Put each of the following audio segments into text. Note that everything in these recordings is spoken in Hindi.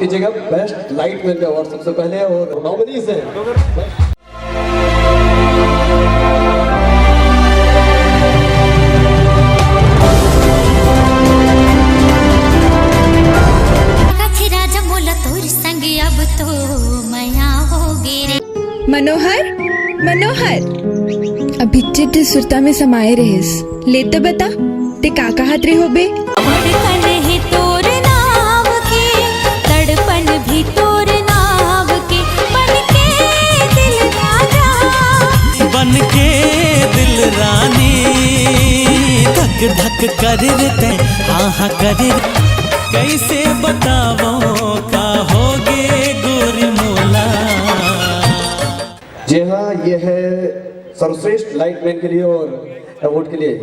कीजिएगा बेस्ट लाइट मैन का अवार्ड सबसे पहले, और नॉमिनीज हैं। मनोहर मनोहर अभी चिट्ठ सुरता में समाये रहेस, ले तो बता ते काका हाथ रे होबे। धड़कन ही तोर नाव के, तड़पन भी तोर नाव के, बन के दिल रानी, धक धक कर ते हाँ हाँ कर, कैसे बतावो का होगे गोरी मोला। जी हाँ, ये है सर्वश्रेष्ठ लाइट मैन के लिए, और अवार्ड के लिए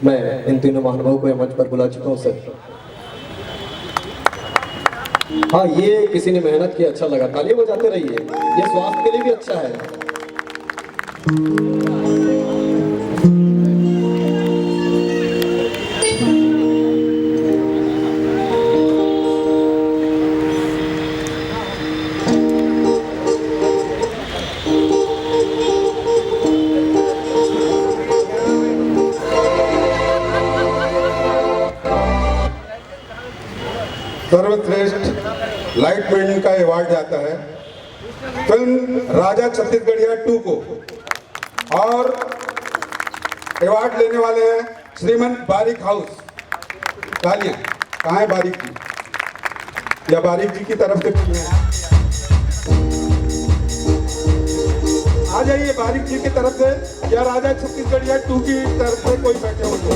मैं इन तीनों महानुभावों को मंच पर बुला चुका हूँ सर। हाँ, ये किसी ने मेहनत की, अच्छा लगा, तालियां बजाते रहिए, ये स्वास्थ्य के लिए भी अच्छा है। सर्वश्रेष्ठ लाइट मैन का अवार्ड जाता है फिल्म राजा छत्तीसगढ़िया 2 को, और अवार्ड लेने वाले हैं श्रीमंत बारिक हाउस। तालियां कहाँ है बारिक जी, या बारिक जी की तरफ से कुछ है? आ जाइए बारिक जी की तरफ से, या राजा छत्तीसगढ़िया 2 की तरफ से कोई बैठे हो तो।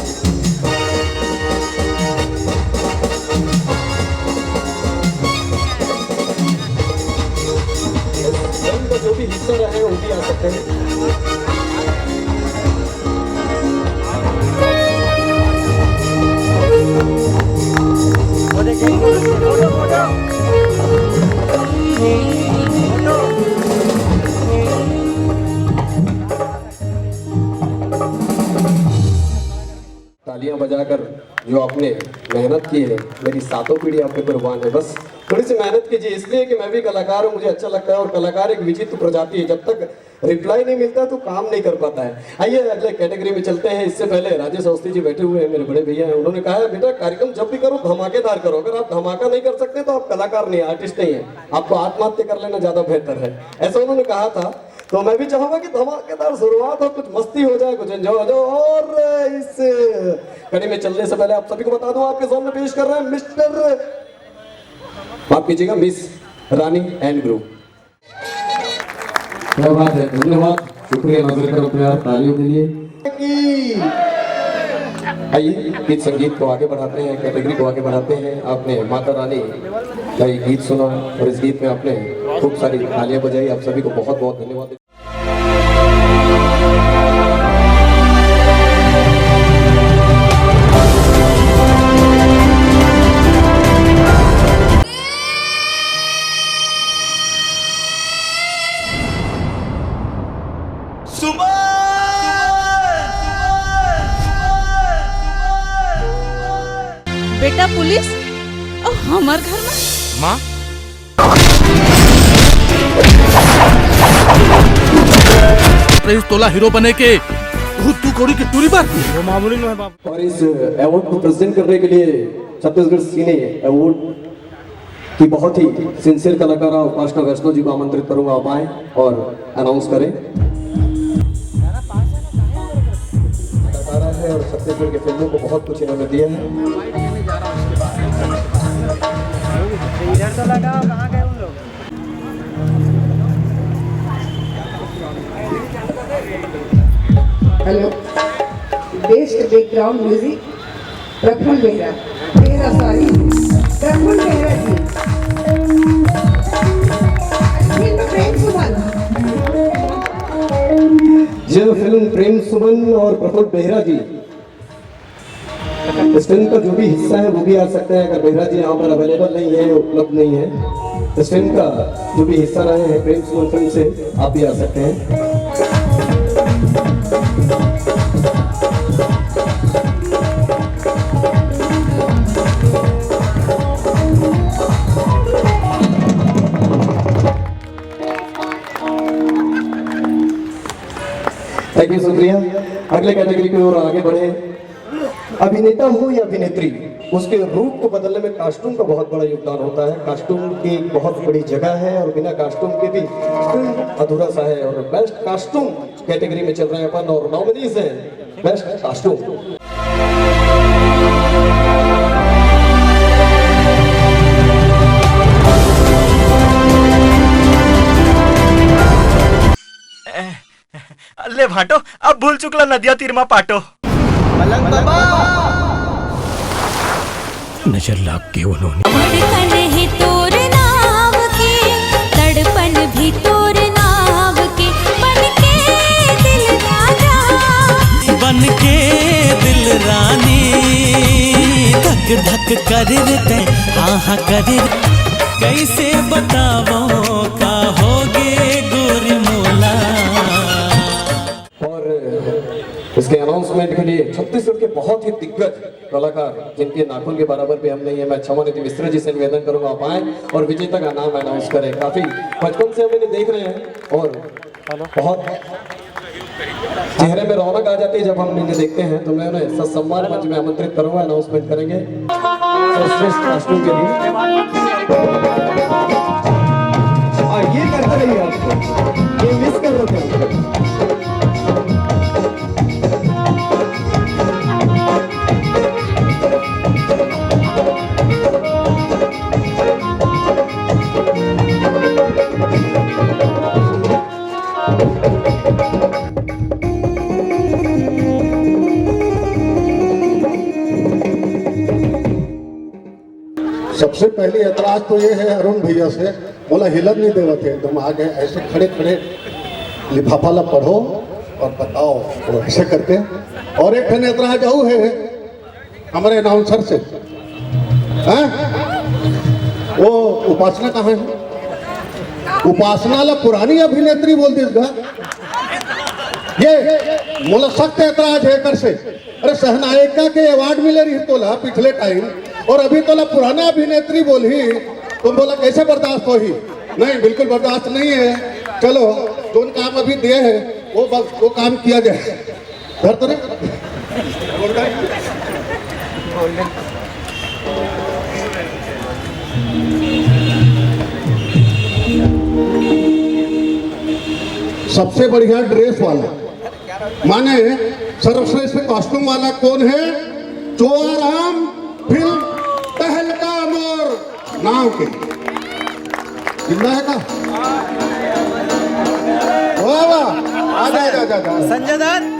जो भी हिस्सा रहे वो भी आ सकते हैं। तालियां बजाकर जो आपने मेहनत की है, मेरी सातों पीढ़ी आप पे कुर्बान है। बस थोड़ी सी मेहनत कीजिए, इसलिए कि मैं भी कलाकार हूँ, मुझे अच्छा लगता है, और कलाकार एक विचित्र प्रजाति है, जब तक रिप्लाई नहीं मिलता तो काम नहीं कर पाता है। आइए अगले कैटेगरी में चलते हैं। इससे पहले राजेश अवस्थी जी बैठे हुए हैं, मेरे बड़े भैया हैं, उन्होंने कहा है बेटा कार्यक्रम जब भी करो धमाकेदार करो, अगर आप धमाका नहीं कर सकते तो आप कलाकार नहीं, आर्टिस्ट नहीं है, आपको आत्महत्या कर लेना ज्यादा बेहतर है, ऐसा उन्होंने कहा था। तो मैं भी चाहूंगा कि धमाकेदार शुरुआत हो, कुछ मस्ती हो जाए, कुछ एंजॉय हो जाए। और इस कड़ी में चलने से पहले आप सभी को बता दूं, आपके सामने पेश कर रहे हैं मिस्टर, माफ कीजिएगा, मिस रानी एंड ग्रुप। क्या बात है, धन्यवाद, शुक्रिया, नजर करो प्यार, तालियों के लिए। आइए गीत संगीत को आगे बढ़ाते हैं, कैटेगरी को आगे बढ़ाते हैं। आपने माता रानी का गीत सुना, और इस गीत में आपने खूब सारी तालियां बजाई, आप सभी को बहुत बहुत धन्यवाद। बेटा पुलिस और हमार घर में माँ, तोला हीरो बने के तू कोड़ी की टूरी पर वो मामूली नहीं है बाप। और इस अवार्ड को प्रेजेंट करने के लिए छत्तीसगढ़ सिने अवार्ड की बहुत ही सिंसियर कलाकार उपासना वैष्णव जी को आमंत्रित करूंगा, आप आए और अनाउंस करें। कलाकार है और छत्तीसगढ़ के फिल्मों को बहुत कुछ इन्होंने दिया है। इधर तो लगा, कहाँ गए उन लोग? Hello, best background music Prafulla Behera, Prafulla Behera ji. Film Prem Suman, जो फिल्म प्रेम सुमन और प्रफुल्ल बेहरा जी, इस फिल्म का जो भी हिस्सा है वो भी आ सकते हैं। अगर बेहरा जी यहाँ पर अवेलेबल नहीं है, उपलब्ध नहीं है, इस फिल्म का जो भी हिस्सा रहे हैं प्रेम सुमन फिल्म से, आप भी आ सकते हैं। अगले कैटेगरी की ओर आगे बढ़े। अभिनेता हो या अभिनेत्री, उसके रूप को बदलने में कास्ट्यूम का बहुत बड़ा योगदान होता है। कास्ट्यूम की एक बहुत बड़ी जगह है और बिना कास्ट्यूम के भी फिल्म अधूरा सा है। और बेस्ट कास्ट्यूम कैटेगरी में चल रहे हैं अपन और नॉमिनीज हैं बेस्ट कास्ट्यूम। ले भाटो, अब भूल चुकला नदिया तीरमा पाटो। नजर लाग के उन्होंने धड़कन ही तोर नाव की, तड़पन भी तोर नाव की, बन के दिल रानी, धक धक कर देते हाँ हाँ कर। कैसे बतावो का होगे गोरी मोला। इसके अनाउंसमेंट के लिए छत्तीसगढ़ के बहुत ही दिग्गज कलाकार जिनके नाखून के बराबर भी हम नहीं है, मैं क्षमानिधि मिश्रा जी से निवेदन करूंगा आप आए और विजेता का नाम अनाउंस करें। काफी बचपन से हम इन्हें देख रहे हैं और बहुत चेहरे में रौनक आ जाती है जब हम इन्हें देखते हैं। तो मैं उन्हें सत्सम्मान मंच में आमंत्रित करूंगा, अनाउंसमेंट करेंगे सर्वश्रेष्ठ कास्ट्यूम के लिए। ये करते रहिए, आपको ये मिस कर रहे थे। सबसे पहली एतराज तो ये है अरुण भैया से, बोला हिलन नहीं देवा थे एकदम आगे ऐसे खड़े खड़े लिफाफा ला पढ़ो और बताओ, तो ऐसे करके। और एक ठन एतराज और है हमारे अनाउंसर से, हैं? वो उपासना कहाँ है? उपासना ला पुरानी अभिनेत्री बोल देगा, ये मोला सख्त एतराज है कर से। अरे सहनायिका के अवार्ड मिले रही तोला पिछले टाइम और अभी तोला पुराना अभिनेत्री बोली, तुम बोला कैसे बर्दाश्त हो ही? नहीं, बिल्कुल बर्दाश्त नहीं है। चलो जो काम अभी दिए हैं वो काम किया जाए। घर तो नहीं सबसे बढ़िया ड्रेस वाला माने सर्वश्रेष्ठ कॉस्ट्यूम वाला कौन है? चोराम फिल्म तहलका मोर नाव के जिंदा है का? वाह वाह, आ जा संजय दत्त।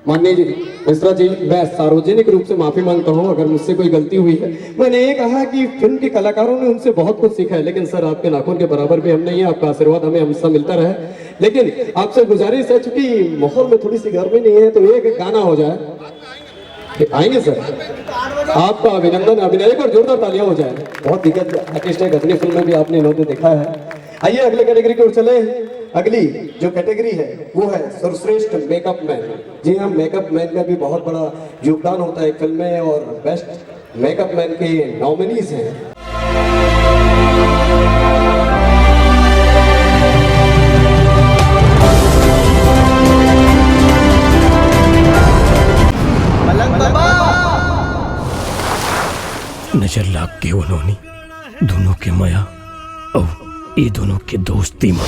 माननीय जी मिश्रा जी, मैं सार्वजनिक रूप से माफी मांगता हूं अगर मुझसे कोई गलती हुई है। मैंने ये कहा कि फिल्म के कलाकारों ने उनसे बहुत कुछ सीखा है, लेकिन सर आपके नाखून के बराबर भी हम नहीं है। आपका आशीर्वाद हमें हमेशा मिलता रहे। लेकिन आपसे गुजारिश है, चूंकि माहौल में थोड़ी सी गर्मी नहीं है तो एक गाना हो जाए। आएंगे सर? आपका अभिनंदन, अभिनय पर जोरदार तालियां हो जाए। बहुत दिग्गज आर्टिस्ट है, गजनी फिल्म में भी आपने इन्होंने देखा है। आइए अगले कैटेगरी की ओर चले। अगली जो कैटेगरी है वो है सर्वश्रेष्ठ मेकअप मैन। जी हाँ, मेकअप मैन का भी बहुत बड़ा योगदान होता है फिल्म में और बेस्ट मेकअप मैन के नॉमिनीज हैं। नजर लाग के उन्होंने दोनों के माया और ये दोनों के दोस्ती में।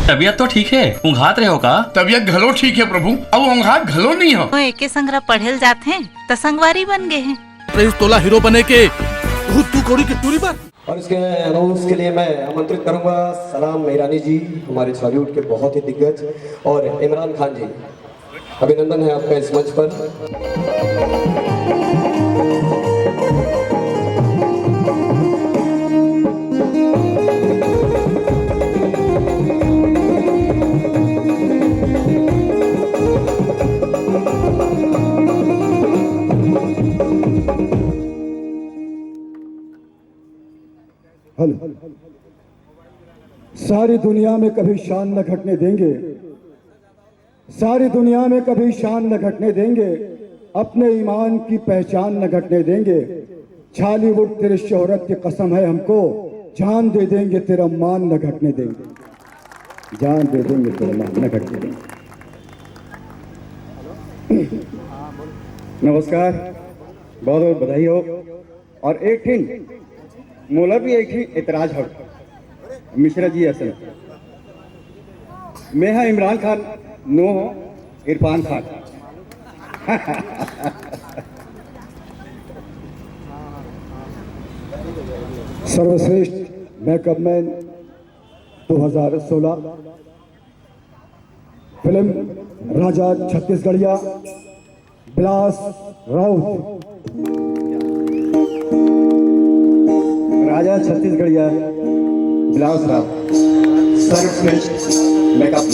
तबियत तो ठीक है, ऊँघात रहे हो का? तबियत घलो ठीक है प्रभु, अब ऊँघात घलो नहीं हो। एके संगरा पढ़ेल जाते हैं तो संगवारी बन गए हैं। 23 तोला हीरो बने के तू कौड़ी की टूरी पर। और इसके अनाउंस के लिए मैं आमंत्रित करूंगा सलाम ईरानी जी, हमारे बॉलीवुड के बहुत ही दिग्गज, और इमरान खान जी। अभिनंदन है आपका इस मंच पर। हल सारी दुनिया में कभी शान न घटने देंगे, सारी दुनिया में कभी शान न घटने देंगे, अपने ईमान की पहचान न घटने देंगे। छालीवुड तेरे शोहरत की कसम है हमको, जान दे देंगे तेरा मान न घटने देंगे, जान दे देंगे तेरा मान न घटने देंगे। नमस्कार, बहुत बहुत बधाई हो। और एक थी मोला भी एक ही एतराज हो मिश्रा जी असल मैं हाँ इमरान खान नो इरफान खान सर्वश्रेष्ठ मेकअप मैन 2016 फिल्म राजा छत्तीसगढ़िया बिलास राउत। राजा छत्तीसगढ़िया बिलास राउत सर्वश्रेष्ठ मेकअप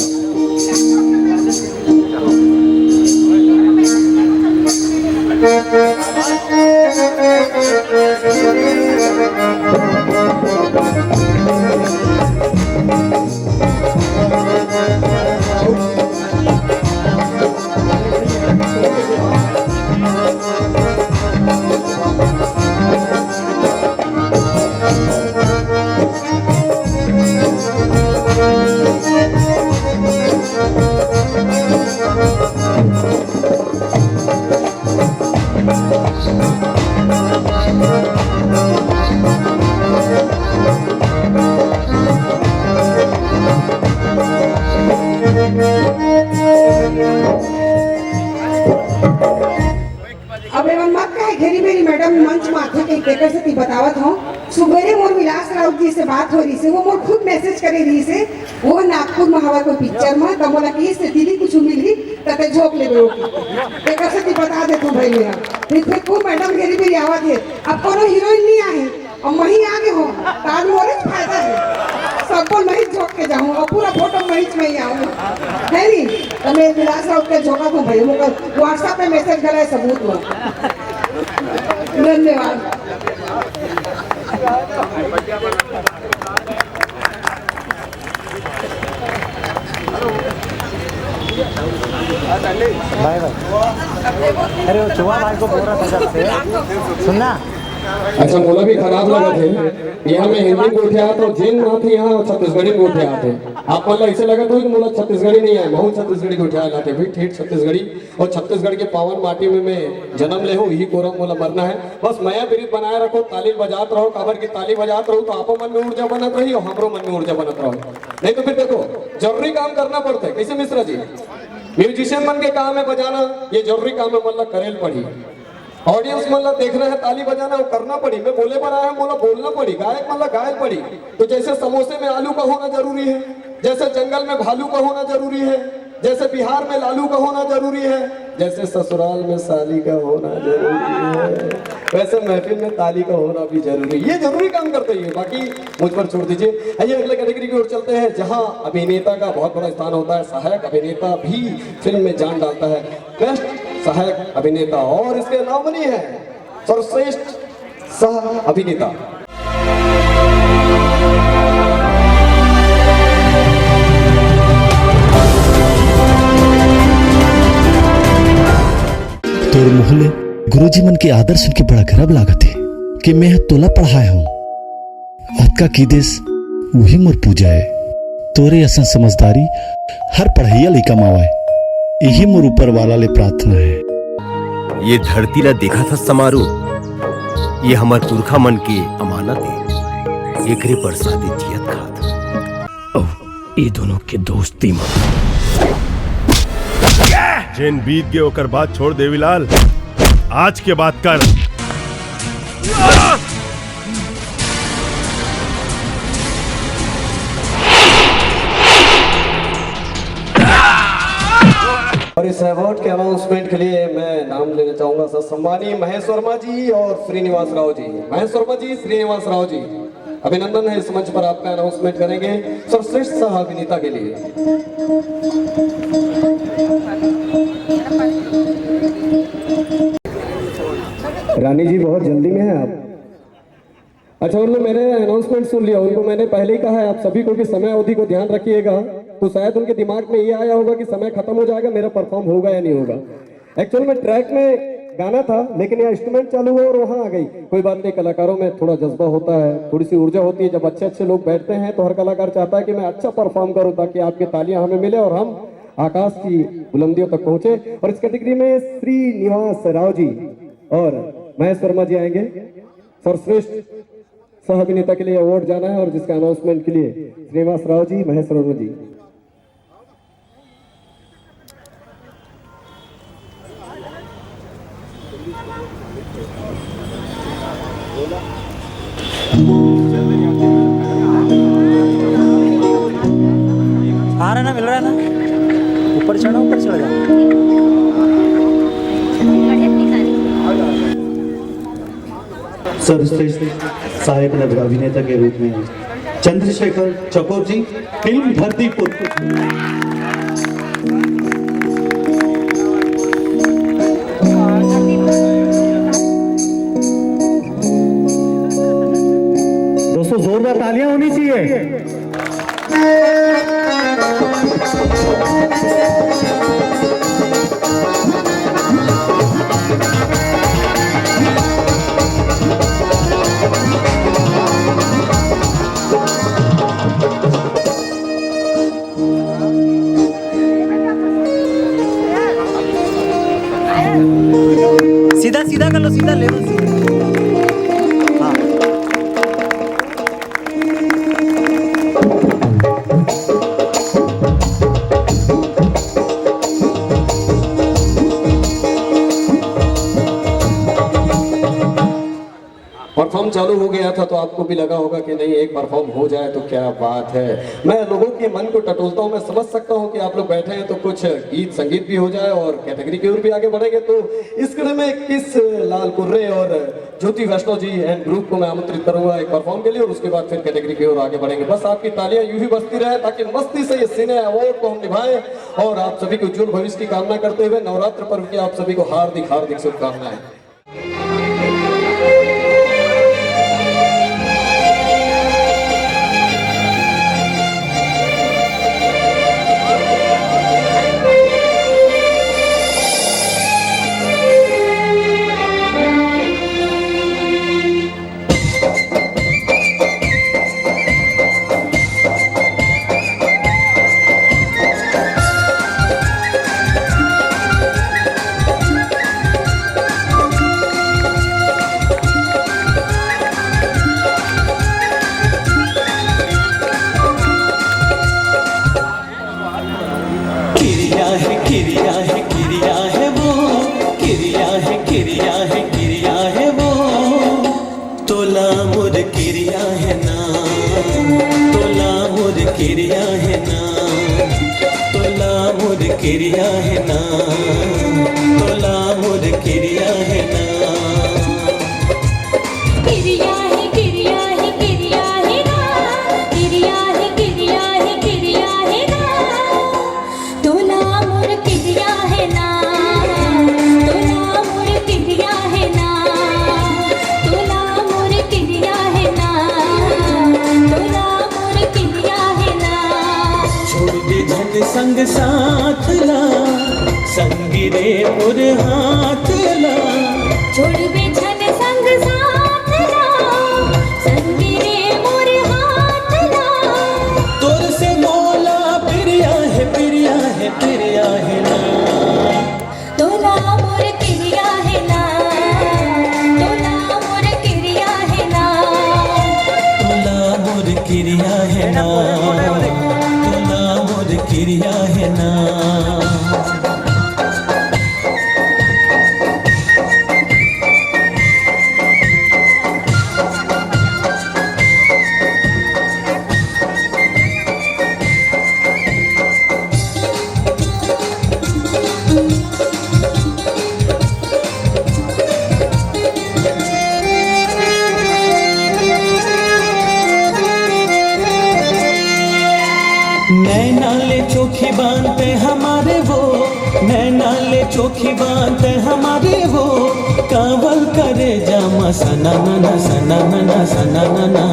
अब एवं मत कहे घेरी मेरी मैडम मंच माथे के केकर से बतावत हूँ। सुबेरे मोर विलास राउत जी से बात हो रही से, वो मोर खुद मैसेज करे रही से, वो नागपुर में हवा को पिक्चर में तमोला की से दीदी कुछ मिली तते झोंक ले गयो केकर से बता दे तू भाई मेरा फिर खूब मैडम घेरी मेरी आवत है। अब कोनो हीरोइन नहीं आई और वहीं आगे हो तार मोरे फायदा है, सबको मैं झोंक के जाऊँ और पूरा फोटो मैं में ही आऊँ है नी। तो मैं विलास राउत के झोंका दूँ भाई, मुझे व्हाट्सएप पे मैसेज करा है सबूत में। धन्यवाद। Bye bye. अरे वो चुहा भाई को बोल रहा था जब से सुनना। अच्छा मोला भी खराब लगा थे यहाँ में हिंदी में उठे आते जिन ना थे यहाँ छत्तीसगढ़ी में उठे आते आप मतलब ऐसे लगा था कि मोला छत्तीसगढ़ी नहीं आए बहुत छत्तीसगढ़ी उठे आते भाई ठेठ छत्तीसगढ़ी और छत्तीसगढ़ के पावन माटी में मैं जन्म ले हूँ यही कोरम मोला मरना है। बस नया बिरित बनाए रखो, ताली बजात रहो, काबर की ताली बजात रहो तो आपो मन में ऊर्जा बनत रही और हमरो मन में ऊर्जा बनत रहो। नहीं तो फिर देखो जरूरी काम करना पड़ता है। कैसे मिश्रा जी म्यूजिशियन बन के काम है बजाना, ये जरूरी काम है मतलब करेल पड़ी। ऑडियंस मतलब देखना है ताली बजाना वो करना पड़ी। मैं बोले पर आया मतलब बोलना पड़ी। गायक मतलब गायक पड़ी। तो जैसे समोसे में आलू का होना जरूरी है, जैसे जंगल में भालू का होना जरूरी है, जैसे बिहार में लालू का होना जरूरी है, जैसे ससुराल में साली का होना जरूरी है, वैसे महफिल में ताली का होना भी जरूरी है। ये जरूरी काम करते हैं, बाकी मुझ पर छोड़ दीजिए। आइए अगले कैटेगरी की ओर चलते हैं जहां अभिनेता का बहुत बड़ा स्थान होता है। सहायक अभिनेता भी फिल्म में जान डालता है। बेस्ट सहायक अभिनेता और इसके नॉमिनी है सर्वश्रेष्ठ सह अभिनेता। तोर मोहले गुरुजी मन के आदर सुन के बड़ा खराब लागत है कि मैं तोला पढ़ाया हूँ। अतका की देश वही मोर पूजा है। तोरे असन समझदारी हर पढ़ैया लइका मावाए, यही मोर ऊपर वाला ले प्रार्थना है। ये धरती ला देखा था समारोह, ये हमार पुरखा मन की अमानत है। एकरे पर शादी जियत खात ये दोनों के दोस्ती में जिन बीत गए ओकर बात छोड़ देवीलाल, आज के बात कर। और इस अवार्ड के अनाउंसमेंट के लिए मैं नाम लेना चाहूंगा सर सम्मानीय महेश वर्मा जी और श्रीनिवास राव जी। महेश वर्मा जी, श्रीनिवास राव जी, अभिनंदन है। इस मंच पर आपका अनाउंसमेंट करेंगे सर्वश्रेष्ठ सह अभिनेता के लिए। रानी जी बहुत जल्दी में हैं आप। अच्छा, उन्होंने मैंने अनाउंसमेंट सुन लिया, उनको मैंने पहले ही कहा है आप सभी को कि समय अवधि को ध्यान रखिएगा। तो शायद उनके दिमाग में ये आया होगा कि समय खत्म हो जाएगा, मेरा परफॉर्म होगा या नहीं होगा। एक्चुअल में ट्रैक में गाना था, लेकिन यहाँ इंस्ट्रूमेंट चालू हुआ और वहां आ गई। कोई बात नहीं, कलाकारों में थोड़ा जज्बा होता है, थोड़ी सी ऊर्जा होती है। जब अच्छे अच्छे लोग बैठते हैं तो हर कलाकार चाहता है कि मैं अच्छा परफॉर्म करूं ताकि आपकी तालियां हमें मिले और हम आकाश की बुलंदियों तक पहुंचे। और इस कैटेगरी में श्रीनिवास राव जी और महेश वर्मा जी आएंगे। सर्वश्रेष्ठ सह अभिनेता के लिए अवार्ड जाना है और जिसका अनाउंसमेंट के लिए श्रीनिवास राव जी, महेश वर्मा जी। आ रहा ना, मिल रहा है ना, ऊपर चढ़ जा। सर्वश्रेष्ठ सहायक अभिनेता के रूप में चंद्रशेखर चकोर जी, फिल्म धरती पुत्र। दोस्तों जोरदार तालियां होनी चाहिए। सीधा सीधा कर लो, सीधा ले लो, सीधा। हाँ। परफॉर्म चालू हो गया था तो आपको भी लगा होगा कि नहीं, एक परफॉर्म हो जाए तो क्या बात है। मैं लोगों के मन को टटोलता हूं, मैं समझ सकता हूं कि आप लोग बैठे हैं तो कुछ गीत संगीत भी हो जाए और कैटेगरी की ओर भी आगे बढ़ेंगे। तो इस कड़े में किस लाल कुर्रे और ज्योति वैष्णव जी एंड ग्रुप को मैं आमंत्रित करूंगा एक परफॉर्म के लिए और उसके बाद फिर कैटेगरी की ओर आगे बढ़ेंगे। बस आपकी तालियां यूं ही बजती रहे ताकि मस्ती से ये सिने अवार्ड को हम निभाएं और आप सभी को उज्जवल भविष्य की कामना करते हुए नवरात्र पर्व की आप सभी को हार्दिक हार्दिक शुभकामनाएं। किरिया है ना, तोला मुर किरिया है ना। किरिया है, किरिया है, किरिया है ना, किरिया है, किरिया है, किरिया है ना, तोला मुर किरिया है ना, तोला मुर किरिया है ना, तोला मुर किरिया है ना, तोला मुर किरिया है ना। छोड़ दे धन संग साथ ला, संगी रे मोर हाथ ला। छोड़ दे धन संग साथ ला, संगी रे मोर हाथ ला। तोर से मोला प्रिया है, प्रिया है, प्रिया है ना। तोला मोर किरिया है ना, तोला मोर किरिया है ना, तोला मोर किरिया है ना, तोला मोर किरिया है ना। नैना ले चोखी बांध पे हमारे वो नैना ले चोखी बात हमारे हो कावल करे जामा सना ना सना ना सना ना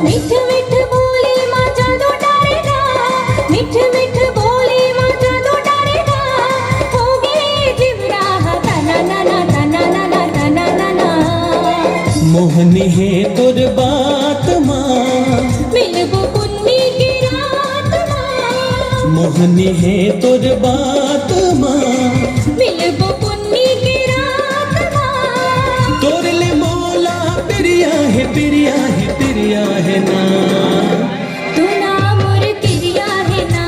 मिठ मिठ बोली माँ जादू डारेगा मिठ मिठ बोली माँ जादू डारेगा होगे जिवरा तना ना तना ना तना ना मोहनी है तोर बात माँ मिलबो पुन्नी की रात माँ मोहनी है तोर बात माँ मिलबो पुन्नी की रात माँ तोर ले मोला प्रिया है प्रिया है प्रिया है ना तू ना मोर तिरिया है ना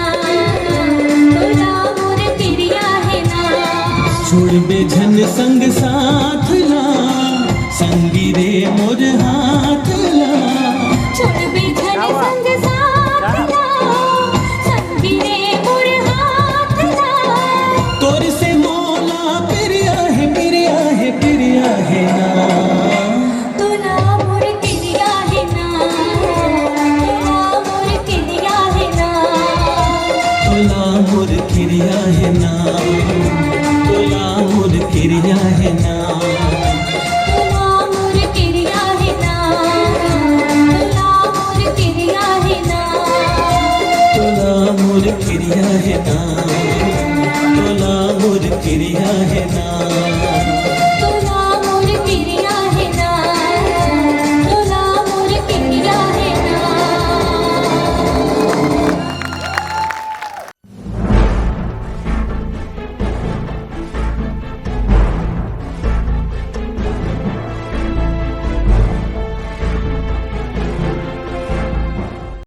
तू ना मोर तिरिया है ना छोड़ बे झन संग साथ ला संगी रे मोर हाथ